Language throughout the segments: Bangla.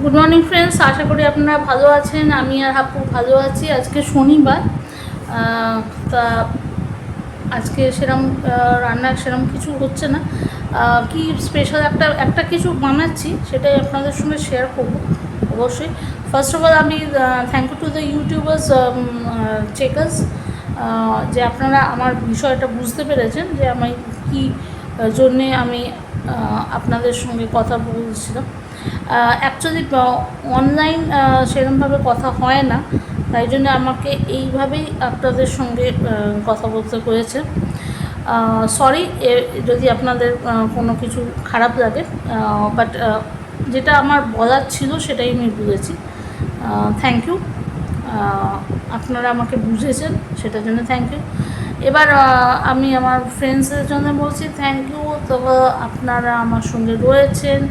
গুড মর্নিং ফ্রেন্ডস, আশা করি আপনারা ভালো আছেন। আমি আর হাপু ভালো আছি। আজকে শনিবার, তা আজকে সেরম রান্নার সেরম কিছু হচ্ছে না। কি স্পেশাল একটা কিছু বানাচ্ছি, সেটাই আপনাদের সঙ্গে শেয়ার করবো অবশ্যই। ফার্স্ট অফ অল আমি thank you to the YouTubers checkers, যে আপনারা আমার বিষয়টা বুঝতে পেরেছেন যে আমি কী জন্যে আমি আপনাদের সঙ্গে কথা বলছিলাম। অ্যাকচুয়ালি অনলাইন সেরকমভাবে কথা হয় না, তাই জন্য আমাকে এইভাবেই আপনাদের সঙ্গে কথা বলতে হয়েছে। সরি যদি আপনাদের কোনো কিছু খারাপ লাগে, বাট যেটা আমার বলার ছিল সেটাই আমি বুঝেছি। থ্যাংক ইউ, আপনারা আমাকে বুঝেছেন, সেটার জন্য থ্যাংক ইউ। এবার আমি আমার ফ্রেন্ডসদের জন্য বলছি থ্যাংক ইউ। তবে আপনারা আমার সঙ্গে রয়েছেন,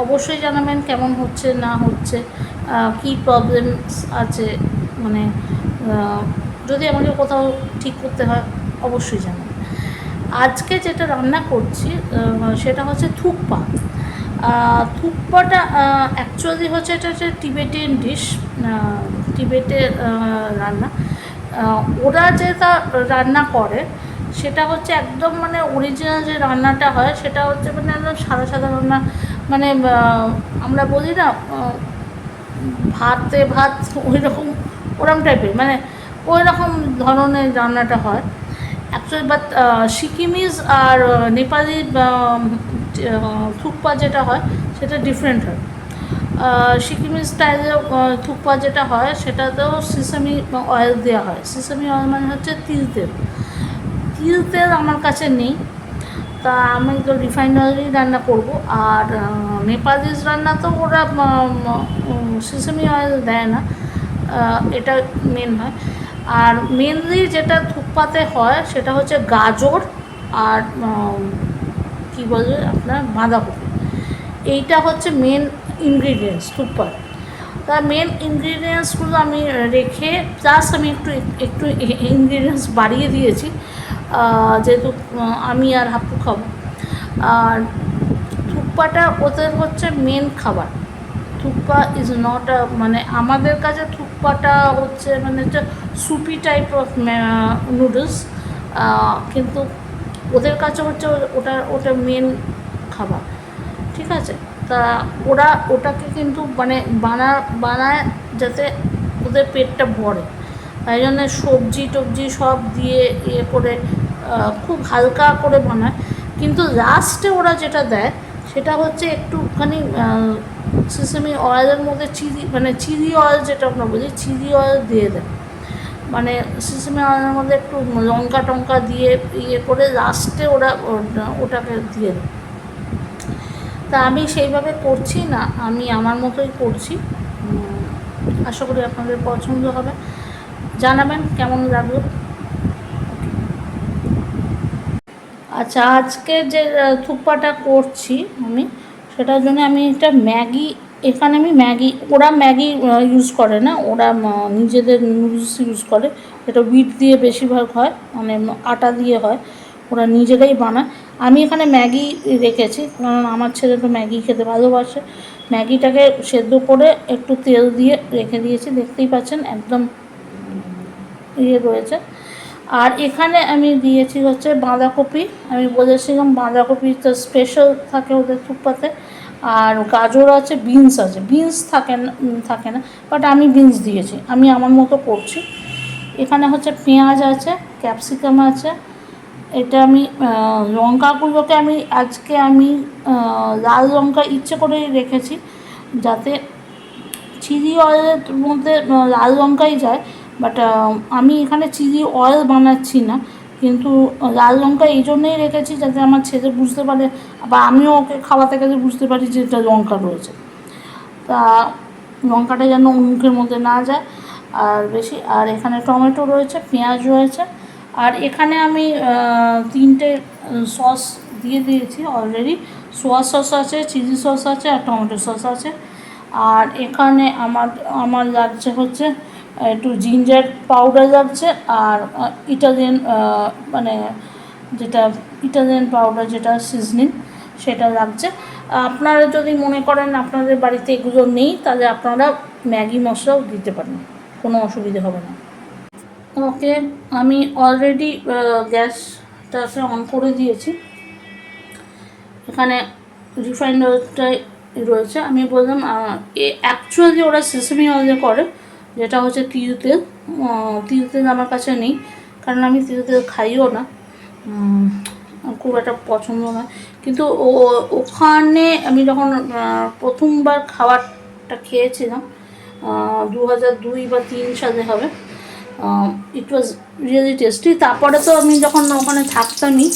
অবশ্যই জানাবেন কেমন হচ্ছে না হচ্ছে, কী প্রবলেমস আছে, মানে যদি আমাকে কোথাও ঠিক করতে হয় অবশ্যই জানাবেন। আজকে যেটা রান্না করছি সেটা হচ্ছে থুকপা। থুকপাটা অ্যাকচুয়ালি হচ্ছে এটা হচ্ছে টিবেটিয়ান ডিশ, টিবেটের রান্না। ওরা যেটা রান্না করে সেটা হচ্ছে একদম মানে অরিজিনাল যে রান্নাটা হয় সেটা হচ্ছে মানে একদম সাদা সাদা রান্না, মানে আমরা বলি না ভাতে ভাত ওরকম টাইপের, মানে ওই রকম ধরনের রান্নাটা হয় অ্যাকচুয়ালি। বাট সিকিমিজ আর নেপালি থুকপা যেটা হয় সেটা ডিফারেন্ট হয়। সিকিমি স্টাইলে থুকপা যেটা হয় সেটাতেও সিসামি অয়েল দেওয়া হয়। সিসামি অয়েল মানে হচ্ছে তিল তেল। তিল তেল আমার কাছে নেই, তা আমি তো রিফাইন্ড অয়েলই রান্না করব। আর নেপালিজ রান্না তো ওরা সিসামি অয়েল দেয় না, এটা মেন হয়। আর মেনলি যেটা থুকপাতে হয় সেটা হচ্ছে গাজর আর কী বলবে আপনার বাঁধাকপি, এইটা হচ্ছে মেন ইনগ্রিডিয়েন্টস থুকপার। তা মেন ইনগ্রিডিয়েন্টসগুলো আমি রেখে প্লাস আমি একটু একটু ইনগ্রিডিয়েন্টস বাড়িয়ে দিয়েছি, যেহেতু আমি আর হাপ্পু খাবো। আর থুকপাটা ওদের হচ্ছে মেন খাবার। থুকপা ইজ নট মানে আমাদের কাছে থুকপাটা হচ্ছে মানে একটা সুপি টাইপ অফ নুডলস, কিন্তু ওদের কাছে হচ্ছে ওটা মেন খাবার, ঠিক আছে। তা ওরা ওটাকে কিন্তু মানে বানায় যাতে ওদের পেটটা ভরে, তাই জন্য সবজি টবজি সব দিয়ে ইয়ে করে খুব হালকা করে বানায়। কিন্তু লাস্টে ওরা যেটা দেয় সেটা হচ্ছে একটুখানি সিসামি অয়েলের মধ্যে চিলি অয়েল, যেটা আমরা বলি চিলি অয়েল দিয়ে দেয়, মানে সিসামি অয়েলের মধ্যে একটু লঙ্কা টঙ্কা দিয়ে ইয়ে করে লাস্টে ওরা ওটাকে দিয়ে দেয়। তা আমি সেইভাবে করছি না, আমি আমার মতোই করছি। আশা করি আপনাদের পছন্দ হবে, জানাবেন কেমন লাগলো। আচ্ছা, আজকে যে থুকপাটা করছি আমি, সেটার জন্য আমি একটা ম্যাগি, এখানে আমি ওরা ম্যাগি ইউজ করে না, ওরা নিজেদের নুডলস ইউজ করে। এটা হুইট দিয়ে বেশিরভাগ হয়, মানে আটা দিয়ে হয়, ওরা নিজেরাই বানায়। আমি এখানে ম্যাগি রেখেছি কারণ আমার ছেলে তো ম্যাগি খেতে ভালোবাসে। ম্যাগিটাকে সেদ্ধ করে একটু তেল দিয়ে রেখে দিয়েছি, দেখতেই পাচ্ছেন একদম ইয়ে রয়েছে। আর এখানে আমি দিয়েছি হচ্ছে বাঁধাকপি, আমি বলেছিলাম বাঁধাকপি তো স্পেশাল থাকে ওদের থুকপাতে। আর গাজর আছে, বিনস আছে, বিনস থাকে না বাট আমি বিনস দিয়েছি, আমি আমার মতো করছি। এখানে হচ্ছে পেঁয়াজ আছে, ক্যাপসিকাম আছে। এটা আমি লঙ্কাগুলোকে আজকে আমি লাল লঙ্কা ইচ্ছে করেই রেখেছি যাতে চিলি অয়েলের মধ্যে লাল লঙ্কাই যায়। বাট আমি এখানে চিলি অয়েল বানাচ্ছি না, কিন্তু লাল লঙ্কা এই জন্যই রেখেছি যাতে আমার ছেলে বুঝতে পারে বা আমিও ওকে খাওয়াতে গেলে বুঝতে পারি যে এটা লঙ্কা রয়েছে। তা লঙ্কাটা যেন মুখের মধ্যে না যায় আর বেশি। আর এখানে টমেটো রয়েছে, পেঁয়াজ রয়েছে। আর এখানে আমি 3টে সস দিয়ে দিয়েছি অলরেডি। সোয়া সস আছে, চিলি সস আছে আর টমেটো সস আছে। আর এখানে আমার লাগছে হচ্ছে একটু জিঞ্জার পাউডার লাগছে, আর ইটালিয়ান মানে যেটা ইটালিয়ান পাউডার যেটা সিজনিং সেটা লাগছে। আপনারা যদি মনে করেন আপনাদের বাড়িতে এগুলো নেই, তাহলে আপনারা ম্যাগি মশলাও দিতে পারেন, কোনো অসুবিধা হবে না। ওকে, আমি অলরেডি গ্যাসটাকে অন করে দিয়েছি। এখানে রিফাইন্ড অয়েলটাই রয়েছে। আমি বললাম অ্যাকচুয়ালি ওরা সেসমি অয়েলে করে, যেটা হচ্ছে তিল তেল। তিল তেল আমার কাছে নেই, কারণ আমি তিল তেল খাইও না, খুব একটা পছন্দ নয়। কিন্তু ওখানে আমি যখন প্রথমবার খাবারটা খেয়েছিলাম 2002 বা 3 সালে হবে, ইট ওয়াজ রিয়েলি টেস্টি। তারপরে তো আমি যখন ওখানে থাকতামই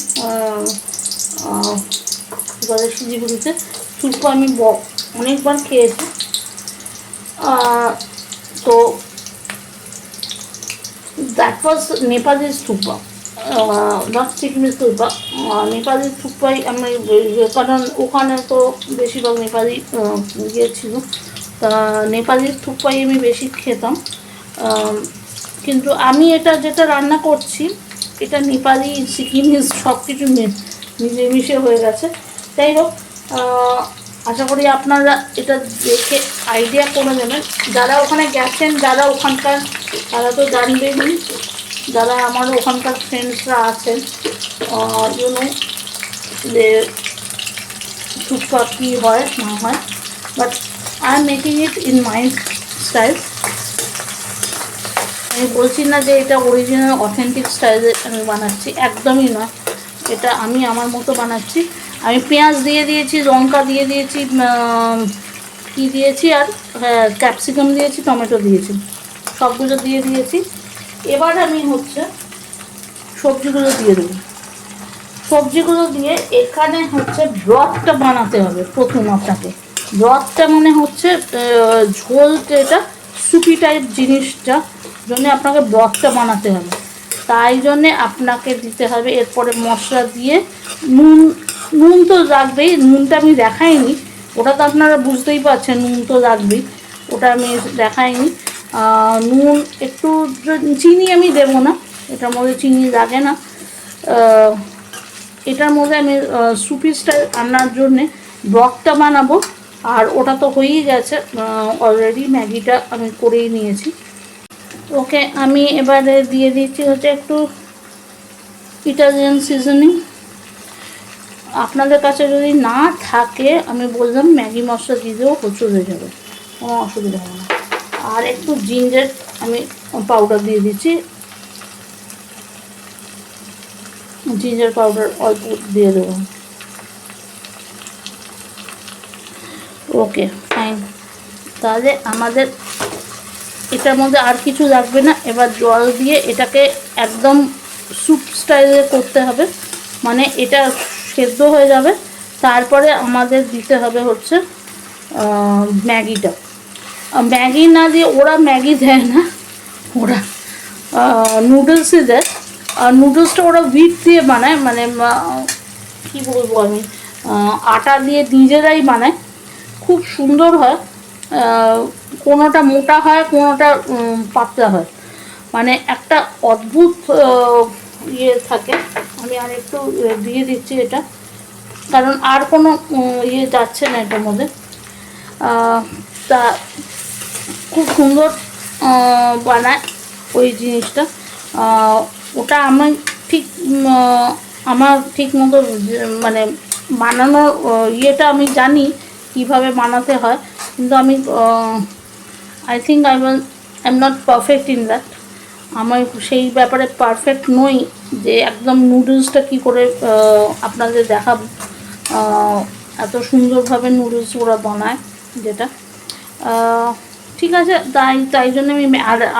শিলিগুড়িতে, থুকপা আমি অনেকবার খেয়েছি। তো that was Nepalese thukpa, not Sikkimese thukpa. Nepali থুকপাই আমি, কারণ ওখানে তো বেশিরভাগ নেপালি গিয়েছিল, তা নেপালি থুকপাই আমি বেশি খেতাম। কিন্তু আমি এটা যেটা রান্না করছি, এটা নেপালি সিকিমিজ সব কিছু মিলেমিশে হয়ে গেছে। যাই হোক, আশা করি আপনারা এটা দেখে আইডিয়া করে নেবেন। যারা ওখানে গেছেন, যারা ওখানকার, তারা তো জানবেনই। যারা আমার ওখানকার ফ্রেন্ডসরা আছেন, যে থুকপা কী হয় না হয়, but I am making it in my style. আমি বলছি না যে এটা অরিজিনাল অথেন্টিক স্টাইলে আমি বানাচ্ছি, একদমই নয়। এটা আমি আমার মতো বানাচ্ছি। আমি পেঁয়াজ দিয়ে দিয়েছি, লঙ্কা দিয়ে দিয়েছি, কী দিয়েছি আর হ্যাঁ ক্যাপসিকাম দিয়েছি, টমেটো দিয়েছি, সবগুলো দিয়ে দিয়েছি। এবার আমি হচ্ছে সবজিগুলো দিয়ে দেবো। সবজিগুলো দিয়ে এখানে হচ্ছে ব্রথটা বানাতে হবে প্রথম আপনাকে। ব্রথটা মানে হচ্ছে ঝোল, যেটা সুপি টাইপ জিনিসটা জন্য আপনাকে ব্রথটা বানাতে হবে। তাই জন্যে আপনাকে দিতে হবে এরপরে মশলা দিয়ে নুন তো লাগবেই। নুনটা আমি দেখাইনি, ওটা তো আপনারা বুঝতেই পারছেন, নুন তো লাগবেই, ওটা আমি দেখাইনি। নুন একটু, চিনি আমি দেবো না, এটার মধ্যে চিনি লাগে না। এটার মধ্যে আমি সুপি স্টাইল রান্নার জন্যে ব্রথটা বানাবো। আর ওটা তো হয়েই গেছে অলরেডি, ম্যাগিটা আমি করেই নিয়েছি। ওকে, আমি এবারে দিয়ে দিচ্ছি হচ্ছে একটু ইটালিয়ান সিজনিং। আপনাদের কাছে যদি না থাকে, আমি বললাম ম্যাগি মশলা দিয়ে দেবো, প্রচুর হয়ে যাবে, কোনো অসুবিধা হবে না। আর একটু জিঞ্জার আমি পাউডার দিয়ে দিচ্ছি, জিঞ্জার পাউডার অল্প দিয়ে দেবো। ওকে ফাইন, তাহলে আমাদের এটার মধ্যে আর কিছু লাগবে না। এবার জল দিয়ে এটাকে একদম স্যুপ স্টাইলে করতে হবে, মানে এটা সেদ্ধ হয়ে যাবে। তারপরে আমাদের দিতে হবে হচ্ছে ম্যাগিটা। ম্যাগি না দিয়ে, ওরা ম্যাগি দেয় না, ওরা নুডলসই দেয়। আর নুডলসটা ওরা হুইট দিয়ে বানায়, মানে কী বলবো আমি, আটা দিয়ে নিজেরাই বানায়, খুব সুন্দর হয়। কোনোটা মোটা হয়, কোনোটা পাতলা হয়, মানে একটা অদ্ভুত ইয়ে থাকে। আমি আর একটু দিয়ে দিচ্ছি এটা, কারণ আর কোনো ইয়ে যাচ্ছে না এটার মধ্যে। তা খুব সুন্দর বানায় ওই জিনিসটা। ওটা আমি ঠিক আমার ঠিক মতো মানে বানানোর ইয়েটা আমি জানি কীভাবে বানাতে হয়, কিন্তু আমি I think I am not perfect in that. আমি সেই ব্যাপারে পারফেক্ট নই যে একদম নুডলসটা কী করে আপনাদের দেখাবো। এত সুন্দরভাবে নুডলস ওরা বানায়, যেটা ঠিক আছে। তাই জন্য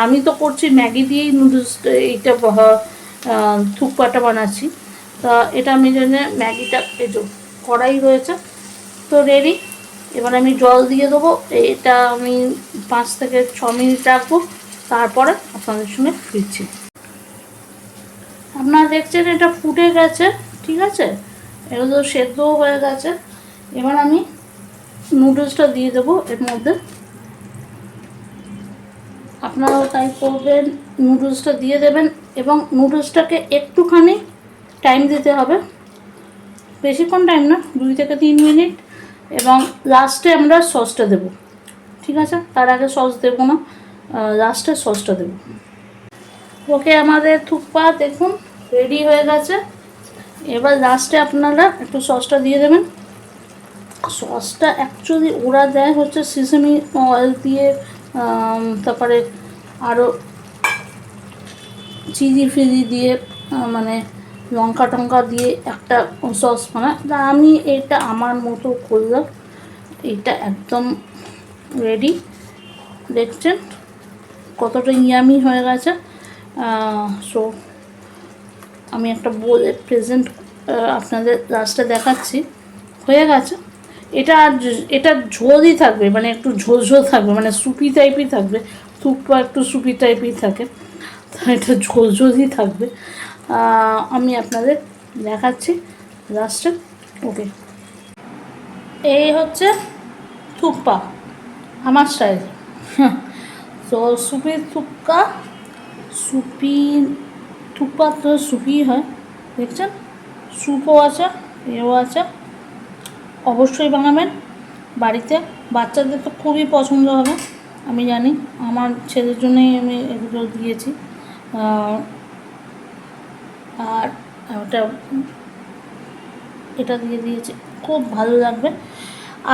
আমি তো করছি ম্যাগি দিয়েই নুডলস, এইটা থুকপাটা বানাচ্ছি। তা এটা আমি জন্য ম্যাগিটা এই যে কড়াই রয়েছে তো রেডি। এবার আমি জল দিয়ে দেবো, এটা আমি 5 থেকে 6 মিনিট রাখবো, তারপরে আপনাদের সঙ্গে ফিরছি। আপনারা দেখছেন এটা ফুটে গেছে, ঠিক আছে, এগুলো সেদ্ধও হয়ে গেছে। এবার আমি নুডলসটা দিয়ে দেবো এর মধ্যে। আপনারাও তাই করবেন, নুডলসটা দিয়ে দেবেন এবং নুডলসটাকে একটুখানি টাইম দিতে হবে, বেশিক্ষণ টাইম না, 2 থেকে 3 মিনিট। এবং লাস্টে আমরা সসটা দেবো, ঠিক আছে? তার আগে সস দেবো না, লাস্টে সসটা দেবো। ওকে, আমাদের থুকপা দেখুন রেডি হয়ে গেছে। এবার লাস্টে আপনারা একটু সসটা দিয়ে দেবেন। সসটা অ্যাকচুয়ালি ওরা দেয় হচ্ছে সিসেমি অয়েল দিয়ে, তারপরে আরও চিলি ফিলি দিয়ে, মানে লঙ্কা টঙ্কা দিয়ে একটা সস বানায়। তা আমি এটা আমার মতো করলাম, এটা একদম রেডি। দেখছেন কতটা ইয়ামি হয়ে গেছে। সো আমি একটা বলে প্রেজেন্ট আপনাদের লাস্টে দেখাচ্ছি, হয়ে গেছে। এটা ঝোলই থাকবে, মানে একটু ঝোল ঝোল থাকবে, মানে সুপি টাইপই থাকবে। থুকপা একটু সুপি টাইপই থাকে, তো এটা ঝোল ঝোলই থাকবে। আমি আপনাদের দেখাচ্ছি লাস্টে। ওকে, এই হচ্ছে থুকপা আমার স্টাইল। তো সুপি থুকপা, সুপি থুকপা তো সুপি হয়, দেখছেন স্যুপও আছে, এও আছে। অবশ্যই বানাবেন বাড়িতে, বাচ্চাদের তো খুবই পছন্দ হবে আমি জানি। আমার ছেলের জন্যই আমি এগুলো দিয়েছি। আর এটা দিয়ে দিয়েছি, খুব ভালো লাগবে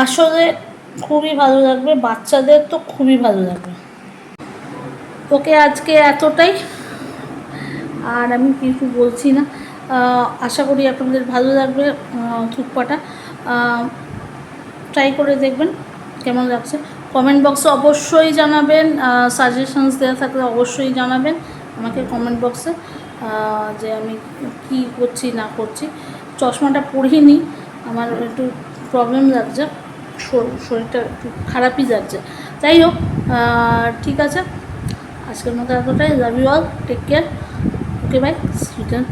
আসলে, খুবই ভালো লাগবে, বাচ্চাদের তো খুবই ভালো লাগবে। ওকে, আজকে এতটাই, আর আমি কিছু বলছি না। আশা করি আপনাদের ভালো লাগবে থুকপাটা। ট্রাই করে দেখবেন কেমন লাগছে। কমেন্ট বক্সে অবশ্যই জানাবেন, সাজেশনস দেওয়া থাকলে অবশ্যই জানাবেন আমাকে কমেন্ট বক্সে, যে আমি কি করছি না করছি। চশমাটা পরিনি, আমার একটু প্রবলেম লাগছে, শরীরটা একটু খারাপই যাচ্ছে। যাই হোক, ঠিক আছে, আজকের মতো এতটাই। Love you all, take care, okay bye, sweet and